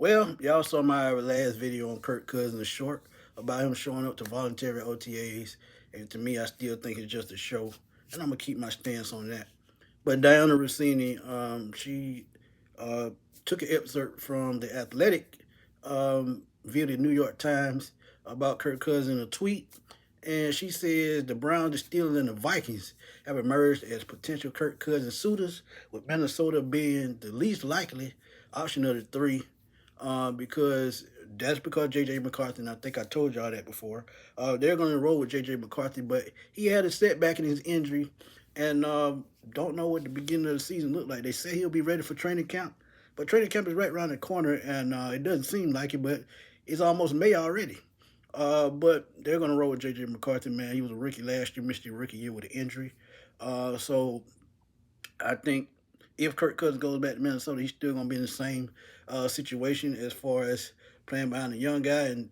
Well, y'all saw my last video on Kirk Cousins short about him showing up to voluntary OTAs, and to me, I still think it's just a show, and I'm gonna keep my stance on that. But Dianna Russini, she uh, took an excerpt from the Athletic via the New York Times about Kirk Cousins in a tweet, and she says the Browns, the Steelers, and the Vikings have emerged as potential Kirk Cousins suitors, with Minnesota being the least likely option of the three because that's because J.J. McCarthy, and I think I told y'all that before, they're going to roll with J.J. McCarthy, but he had a setback in his injury and don't know what the beginning of the season looked like. They say he'll be ready for training camp, but training camp is right around the corner, and it doesn't seem like it, but it's almost May already. But they're going to roll with J.J. McCarthy, man. He was a rookie last year, missed the rookie year with an injury. So I think if Kirk Cousins goes back to Minnesota, he's still going to be in the same situation as far as playing behind a young guy. And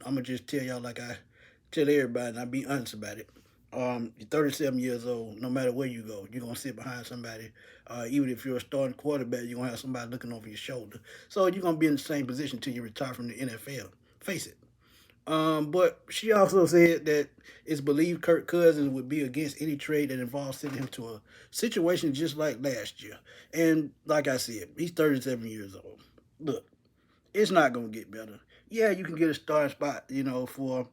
I'm going to just tell y'all like I tell everybody, and I be honest about it. You're 37 years old. No matter where you go, you're going to sit behind somebody. Even if you're a starting quarterback, you're going to have somebody looking over your shoulder. So you're going to be in the same position until you retire from the NFL. Face it. But she also said that it's believed Kirk Cousins would be against any trade that involves sending him to a situation just like last year. And like I said, he's 37 years old. Look, it's not going to get better. Yeah, you can get a starting spot, for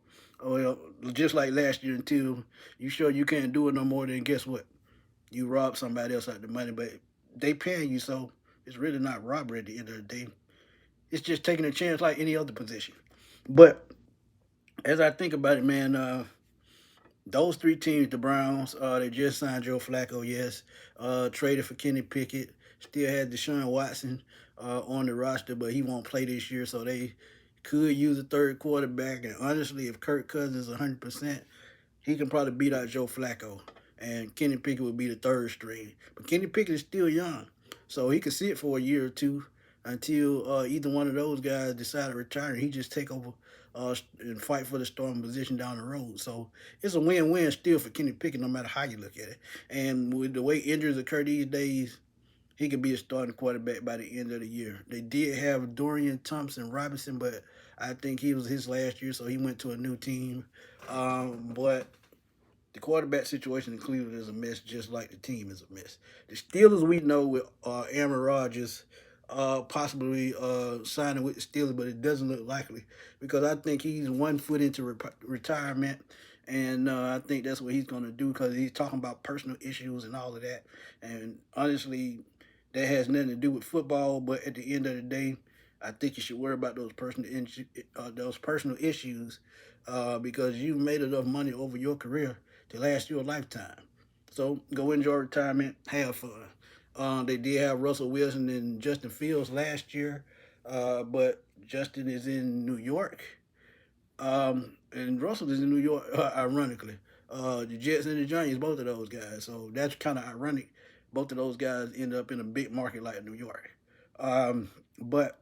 well, just like last year until you show you can't do it no more. Then guess what? You rob somebody else out of the money, but they paying you, so it's really not robbery at the end of the day. It's just taking a chance like any other position. But as I think about it, man, those three teams, the Browns, they just signed Joe Flacco, yes. Traded for Kenny Pickett. Still had Deshaun Watson on the roster, but he won't play this year, so they could use a third quarterback. And honestly, if Kirk Cousins is 100%, he can probably beat out Joe Flacco. And Kenny Pickett would be the third string. But Kenny Pickett is still young, so he could sit for a year or two until either one of those guys decide to retire. And he just take over and fight for the starting position down the road. So it's a win-win still for Kenny Pickett, no matter how you look at it. And with the way injuries occur these days, he could be a starting quarterback by the end of the year. They did have Dorian Thompson Robinson, but I think he was his last year, so he went to a new team. But the quarterback situation in Cleveland is a mess, just like the team is a mess. The Steelers, we know with Aaron Rodgers possibly signing with the Steelers, but it doesn't look likely because I think he's 1 foot into retirement, and I think that's what he's going to do because he's talking about personal issues and all of that. And honestly, that has nothing to do with football. But at the end of the day, I think you should worry about those personal issues because you've made enough money over your career to last you a lifetime. So go enjoy retirement, have fun. They did have Russell Wilson and Justin Fields last year, but Justin is in New York, and Russell is in New York, ironically. The Jets and the Giants, both of those guys. So that's kind of ironic. Both of those guys end up in a big market like New York. But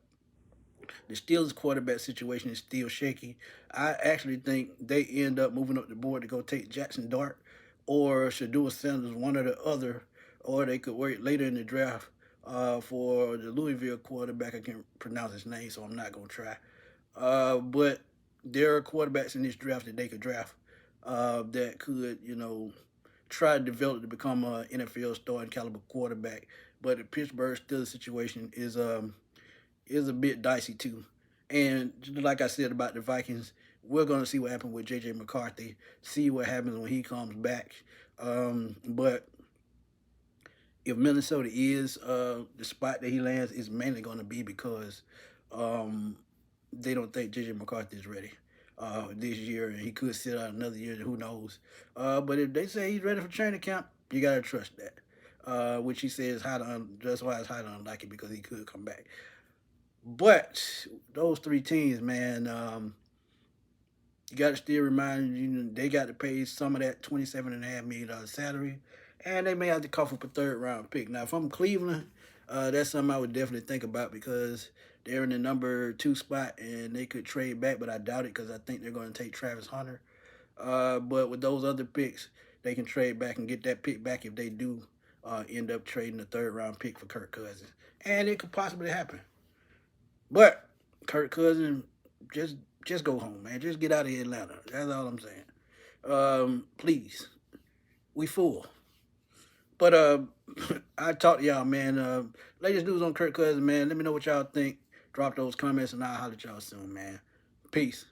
the Steelers quarterback situation is still shaky. I actually think they end up moving up the board to go take Jackson Dart or Shadua Sanders, one or the other, or they could wait later in the draft for the Louisville quarterback. I can't pronounce his name, so I'm not going to try. But there are quarterbacks in this draft that they could draft that could, try to develop to become an NFL starting caliber quarterback. But the Pittsburgh Steelers situation is a bit dicey too. And like I said about the Vikings, we're going to see what happens with J.J. McCarthy, see what happens when he comes back. But if Minnesota is the spot that he lands, is mainly going to be because um, they don't think J.J. McCarthy is ready this year, and he could sit out another year. Who knows? But if they say he's ready for training camp, you got to trust that. Which he says that's why it's highly unlikely because he could come back. But those three teams, man, you got to still remind they got to pay some of that $27.5 million salary, and they may have to cough up a third round pick. Now, if I'm Cleveland, that's something I would definitely think about because they're in the number 2 spot and they could trade back, but I doubt it because I think they're going to take Travis Hunter. But with those other picks, they can trade back and get that pick back if they do end up trading the third round pick for Kirk Cousins, and it could possibly happen. But Kirk Cousins, just go home, man. Just get out of Atlanta. That's all I'm saying. Please, we full. But I talk to y'all, man. Latest news on Kirk Cousins, man. Let me know what y'all think. Drop those comments, and I'll holler at y'all soon, man. Peace.